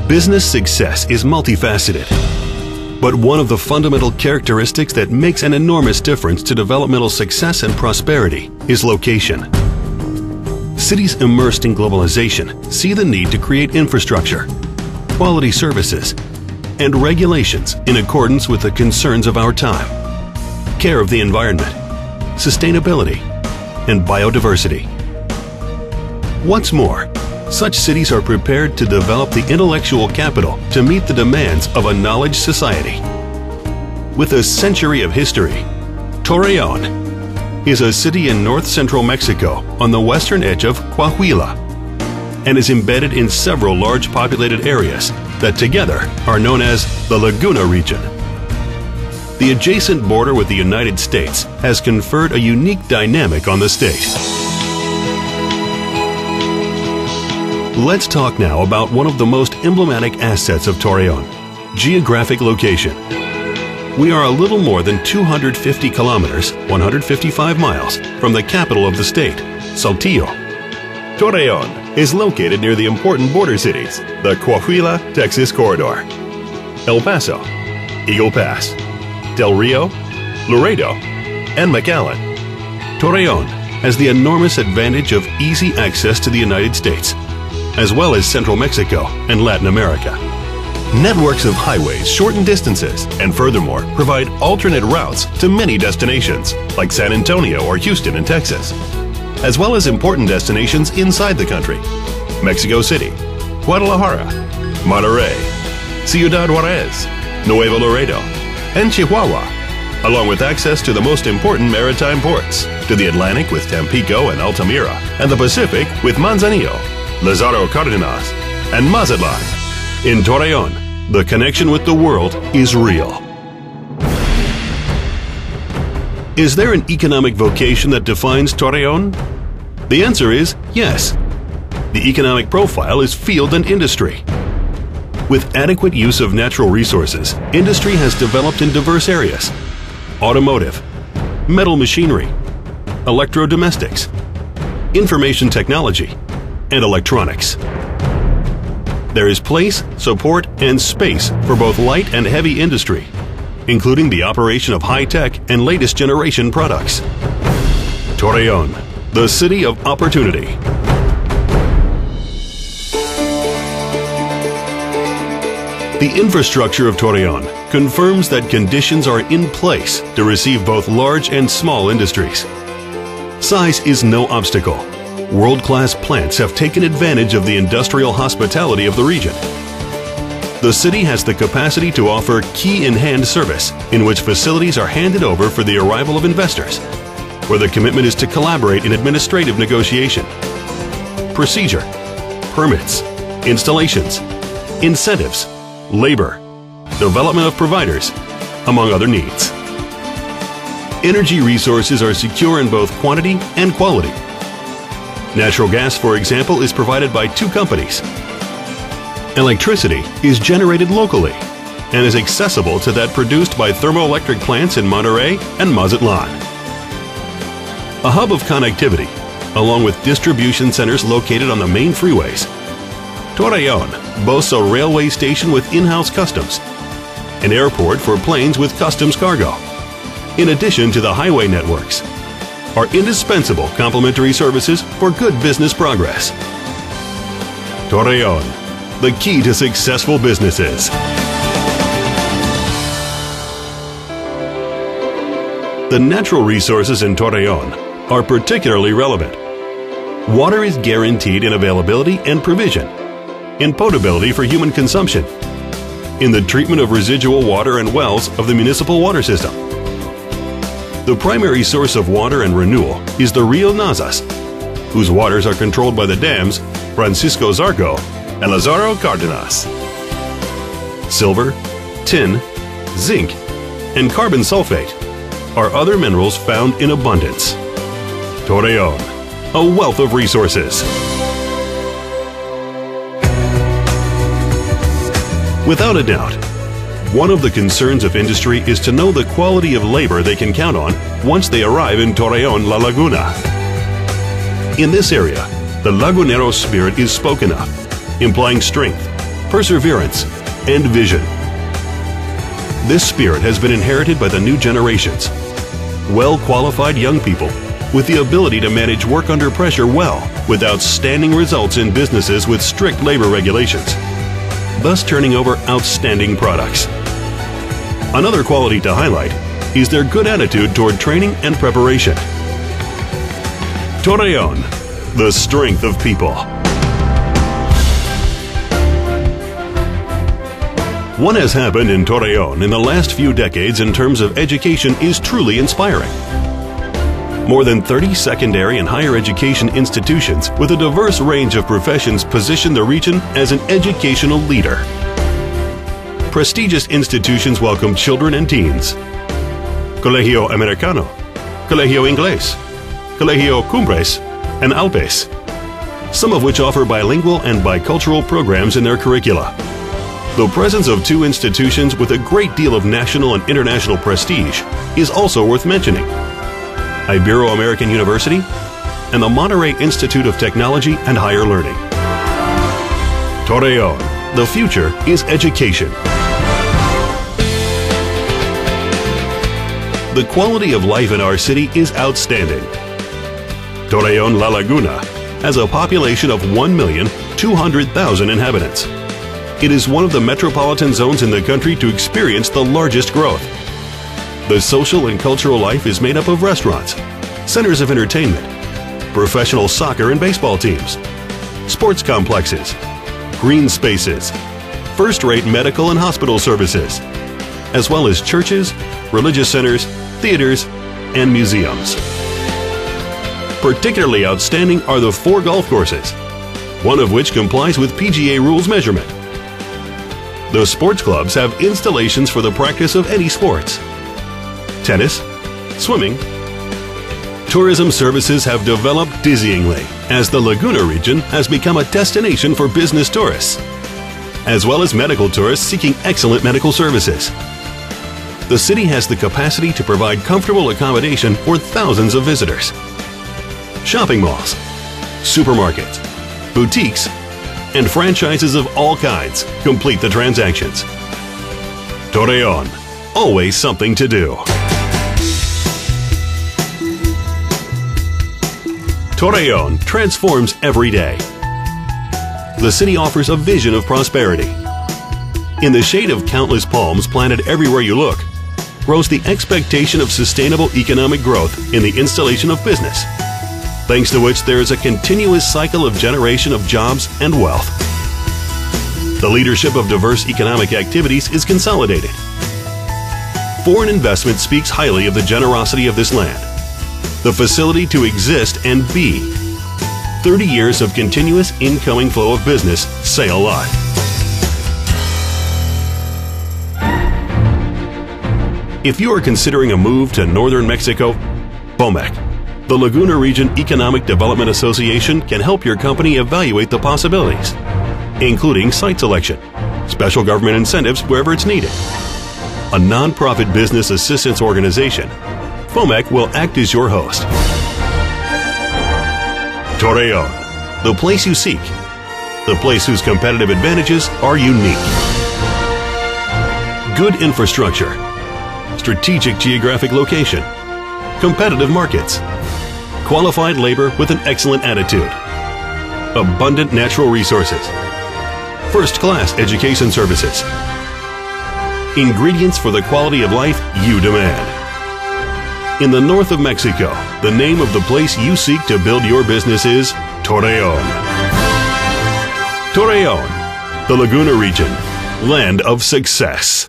Business success is multifaceted, but one of the fundamental characteristics that makes an enormous difference to developmental success and prosperity is location. Cities immersed in globalization see the need to create infrastructure, quality services, and regulations in accordance with the concerns of our time: care of the environment, sustainability, and biodiversity. What's more, such cities are prepared to develop the intellectual capital to meet the demands of a knowledge society. With a century of history, Torreón is a city in north-central Mexico on the western edge of Coahuila and is embedded in several large populated areas that together are known as the Laguna region. The adjacent border with the United States has conferred a unique dynamic on the state. Let's talk now about one of the most emblematic assets of Torreón: geographic location. We are a little more than 250 kilometers, 155 miles, from the capital of the state, Saltillo. Torreón is located near the important border cities, the Coahuila-Texas corridor, El Paso, Eagle Pass, Del Rio, Laredo, and McAllen. Torreón has the enormous advantage of easy access to the United States, as well as Central Mexico and Latin America. Networks of highways shorten distances and furthermore provide alternate routes to many destinations like San Antonio or Houston in Texas, as well as important destinations inside the country: Mexico City, Guadalajara, Monterrey, Ciudad Juarez, Nuevo Laredo, and Chihuahua, along with access to the most important maritime ports, to the Atlantic with Tampico and Altamira, and the Pacific with Manzanillo, Lázaro Cárdenas, and Mazatlan. In Torreón, the connection with the world is real. Is there an economic vocation that defines Torreón? The answer is yes. The economic profile is field and industry. With adequate use of natural resources, industry has developed in diverse areas: automotive, metal machinery, electrodomestics, information technology, and electronics. There is place, support, and space for both light and heavy industry, including the operation of high-tech and latest generation products. Torreón, the city of opportunity. The infrastructure of Torreón confirms that conditions are in place to receive both large and small industries. Size is no obstacle. World-class plants have taken advantage of the industrial hospitality of the region. The city has the capacity to offer key-in-hand service, in which facilities are handed over for the arrival of investors, where the commitment is to collaborate in administrative negotiation, procedure, permits, installations, incentives, labor, development of providers, among other needs. Energy resources are secure in both quantity and quality. Natural gas, for example, is provided by 2 companies. Electricity is generated locally and is accessible to that produced by thermoelectric plants in Monterrey and Mazatlan. A hub of connectivity, along with distribution centers located on the main freeways, Torreón boasts a railway station with in-house customs, an airport for planes with customs cargo, in addition to the highway networks, are indispensable complementary services for good business progress. Torreón, the key to successful businesses. The natural resources in Torreón are particularly relevant. Water is guaranteed in availability and provision, in potability for human consumption, in the treatment of residual water and wells of the municipal water system. The primary source of water and renewal is the Rio Nazas, whose waters are controlled by the dams Francisco Zarco and Lázaro Cárdenas. Silver, tin, zinc, and carbon sulfate are other minerals found in abundance. Torreón, a wealth of resources. Without a doubt, one of the concerns of industry is to know the quality of labor they can count on once they arrive in Torreón, La Laguna. In this area, the lagunero spirit is spoken of, implying strength, perseverance, and vision. This spirit has been inherited by the new generations. Well-qualified young people with the ability to manage work under pressure well, with outstanding results in businesses with strict labor regulations, thus turning over outstanding products. Another quality to highlight is their good attitude toward training and preparation. Torreón, the strength of people. What has happened in Torreón in the last few decades in terms of education is truly inspiring. More than 30 secondary and higher education institutions with a diverse range of professions position the region as an educational leader. Prestigious institutions welcome children and teens. Colegio Americano, Colegio Inglés, Colegio Cumbres, and Alpes, some of which offer bilingual and bicultural programs in their curricula. The presence of two institutions with a great deal of national and international prestige is also worth mentioning: Ibero-American University and the Monterrey Institute of Technology and Higher Learning. Torreón, the future is education. The quality of life in our city is outstanding. Torreón La Laguna has a population of 1,200,000 inhabitants. It is one of the metropolitan zones in the country to experience the largest growth. The social and cultural life is made up of restaurants, centers of entertainment, professional soccer and baseball teams, sports complexes, green spaces, first-rate medical and hospital services, as well as churches, religious centers, theaters, and museums. Particularly outstanding are the 4 golf courses, one of which complies with PGA rules measurement. The sports clubs have installations for the practice of any sports: tennis, swimming. Tourism services have developed dizzyingly as the Laguna region has become a destination for business tourists, as well as medical tourists seeking excellent medical services. The city has the capacity to provide comfortable accommodation for thousands of visitors. Shopping malls, supermarkets, boutiques, and franchises of all kinds complete the transactions. Torreón, always something to do. Torreón transforms every day. The city offers a vision of prosperity. In the shade of countless palms planted everywhere you look, grows the expectation of sustainable economic growth in the installation of business, thanks to which there is a continuous cycle of generation of jobs and wealth. The leadership of diverse economic activities is consolidated. Foreign investment speaks highly of the generosity of this land, the facility to exist and be. 30 years of continuous incoming flow of business say a lot. If you are considering a move to northern Mexico, FOMEC, the Laguna Region Economic Development Association, can help your company evaluate the possibilities, including site selection, special government incentives wherever it's needed. A non-profit business assistance organization, FOMEC will act as your host. Torreón, the place you seek, the place whose competitive advantages are unique. Good infrastructure, strategic geographic location, competitive markets, qualified labor with an excellent attitude, abundant natural resources, first-class education services, ingredients for the quality of life you demand. In the north of Mexico, the name of the place you seek to build your business is Torreón. Torreón, the Laguna region, land of success.